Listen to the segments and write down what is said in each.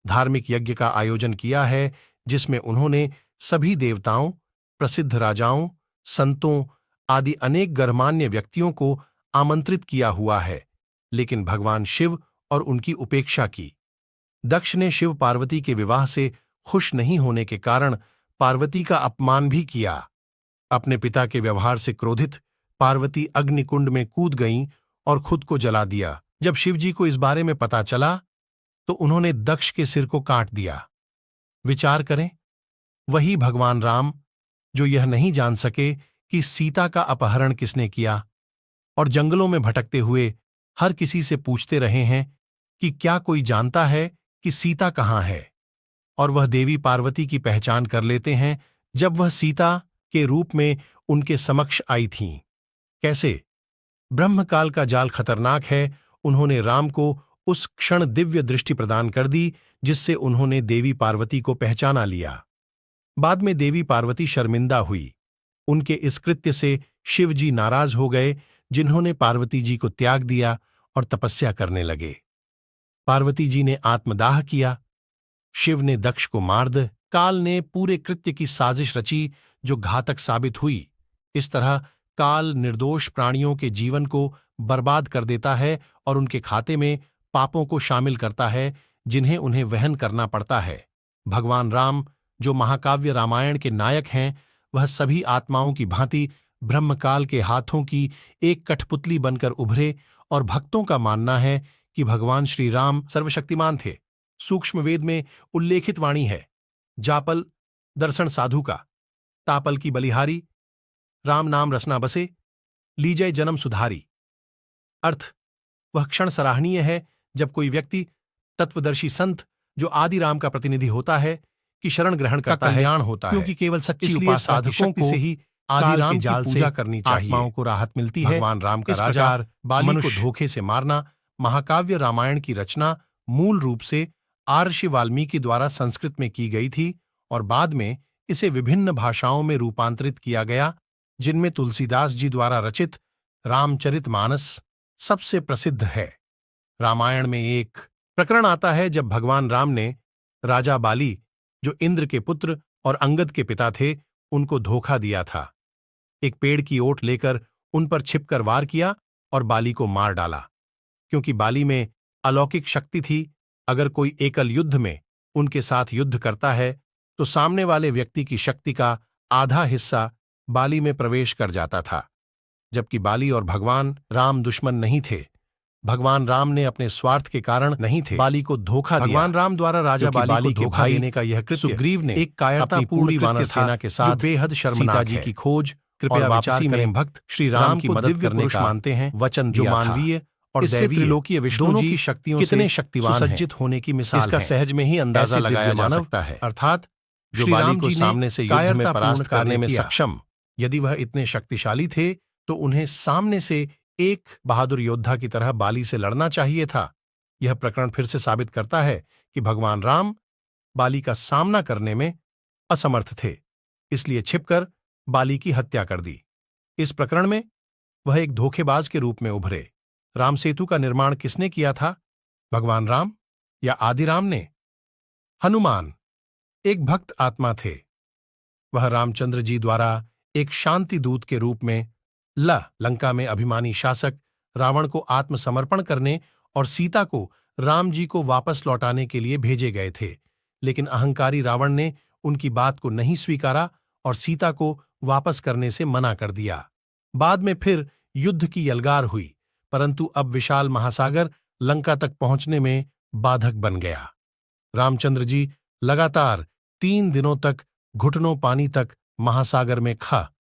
धार्मिक यज्ञ का आयोजन किया है जिसमें उन्होंने सभी देवताओं, प्रसिद्ध राजाओं, संतों आदि अनेक गणमान्य व्यक्तियों को आमंत्रित किया हुआ है, लेकिन भगवान शिव और उनकी उपेक्षा की। दक्ष ने शिव पार्वती के विवाह से खुश नहीं होने के कारण पार्वती का अपमान भी किया। अपने पिता के व्यवहार से क्रोधित पार्वती अग्निकुंड में कूद गईं और खुद को जला दिया। जब शिवजी को इस बारे में पता चला तो उन्होंने दक्ष के सिर को काट दिया। विचार करें, वही भगवान राम जो यह नहीं जान सके कि सीता का अपहरण किसने किया और जंगलों में भटकते हुए हर किसी से पूछते रहे हैं कि क्या कोई जानता है कि सीता कहाँ है, और वह देवी पार्वती की पहचान कर लेते हैं जब वह सीता के रूप में उनके समक्ष आई थीं। कैसे? ब्रह्मकाल का जाल खतरनाक है। उन्होंने राम को उस क्षण दिव्य दृष्टि प्रदान कर दी जिससे उन्होंने देवी पार्वती को पहचाना लिया। बाद में देवी पार्वती शर्मिंदा हुई। उनके इस कृत्य से शिवजी नाराज हो गए, जिन्होंने पार्वती जी को त्याग दिया और तपस्या करने लगे। पार्वती जी ने आत्मदाह किया। शिव ने दक्ष को मार द काल ने पूरे कृत्य की साजिश रची जो घातक साबित हुई। इस तरह काल निर्दोष प्राणियों के जीवन को बर्बाद कर देता है और उनके खाते में पापों को शामिल करता है जिन्हें उन्हें वहन करना पड़ता है। भगवान राम जो महाकाव्य रामायण के नायक हैं, वह सभी आत्माओं की भांति ब्रह्मकाल के हाथों की एक कठपुतली बनकर उभरे और भक्तों का मानना है कि भगवान श्री राम सर्वशक्तिमान थे। सूक्ष्म वेद में उल्लेखित वाणी है, जापल दर्शन साधु का, तापल की बलिहारी, राम नाम रसना बसे, लीजय जन्म सुधारी। अर्थ, वह क्षण सराहनीय है जब कोई व्यक्ति तत्वदर्शी संत जो आदि राम का प्रतिनिधि होता है कि शरण ग्रहण करता है, कल्याण होता है, क्योंकि केवल सच्ची उपासना साधकों को से ही आदि राम की पूजा करनी चाहिए। आत्माओं को राहत मिलती है। भगवान राम का राजा बाली को धोखे से मारना। महाकाव्य रामायण की रचना मूल रूप से महर्षि वाल्मीकि द्वारा संस्कृत में की गई थी और बाद में इसे विभिन्न भाषाओं में रूपांतरित किया गया, जिनमें तुलसीदास जी द्वारा रचित रामचरितमानस सबसे प्रसिद्ध है। रामायण में एक प्रकरण आता है जब भगवान राम ने राजा बाली, जो इंद्र के पुत्र और अंगद के पिता थे, उनको धोखा दिया था। एक पेड़ की ओट लेकर उन पर छिपकर वार किया और बाली को मार डाला। क्योंकि बाली में अलौकिक शक्ति थी, अगर कोई एकल युद्ध में उनके साथ युद्ध करता है तो सामने वाले व्यक्ति की शक्ति का आधा हिस्सा बाली में प्रवेश कर जाता था। जबकि बाली और भगवान राम दुश्मन नहीं थे। भगवान राम ने अपने स्वार्थ के कारण नहीं थे बाली को धोखा दिया। भगवान राम द्वारा राजा बाली को धोखा देने का यह कृत्य सुग्रीव ने एक कायरतापूर्ण वानर सेना के साथ बेहद शर्मनाक सीता जी की खोज कृपया वापसी में भक्त श्री राम की मदद करने का मानते हैं वचन जो मानवीय और दैवीय त्रिलोकीय विष्णु की शक्तियों कितने शक्तिवान सुसज्जित होने की मिसाल है। इसका सहज में ही अंदाजा लगाया जा सकता है। अर्थात जो बाली को सामने से युद्ध में परास्त करने में सक्षम, यदि वह इतने शक्तिशाली थे तो उन्हें सामने से एक बहादुर योद्धा की तरह बाली से लड़ना चाहिए था। यह प्रकरण फिर से साबित करता है कि भगवान राम बाली का सामना करने में असमर्थ थे, इसलिए छिपकर बाली की हत्या कर दी। इस प्रकरण में वह एक धोखेबाज के रूप में उभरे। राम सेतु का निर्माण किसने किया था? भगवान राम या आदि राम ने? हनुमान एक भक्त आत्मा थे। वह रामचंद्र जी द्वारा एक शांति दूत के रूप में लंका में अभिमानी शासक रावण को आत्मसमर्पण करने और सीता को राम जी को वापस लौटाने के लिए भेजे गए थे, लेकिन अहंकारी रावण ने उनकी बात को नहीं स्वीकारा और सीता को वापस करने से मना कर दिया। बाद में फिर युद्ध की यलगार हुई, परंतु अब विशाल महासागर लंका तक पहुंचने में बाधक बन गया। रामचंद्र जी लगातार 3 दिनों तक घुटनों पानी तक महासागर में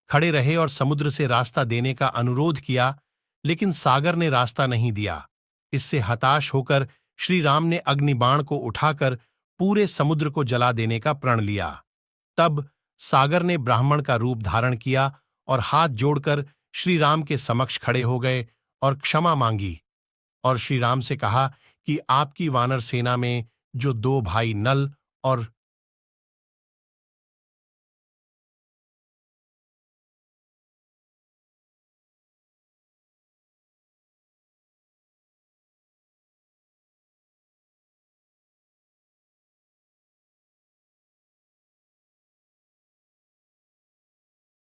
खड़े रहे और समुद्र से रास्ता देने का अनुरोध किया, लेकिन सागर ने रास्ता नहीं दिया। इससे हताश होकर श्री राम ने अग्निबाण को उठाकर पूरे समुद्र को जला देने का प्रण लिया। तब सागर ने ब्राह्मण का रूप धारण किया और हाथ जोड़कर श्री राम के समक्ष खड़े हो गए और क्षमा मांगी और श्री राम से कहा कि आपकी वानर सेना में जो 2 भाई नल और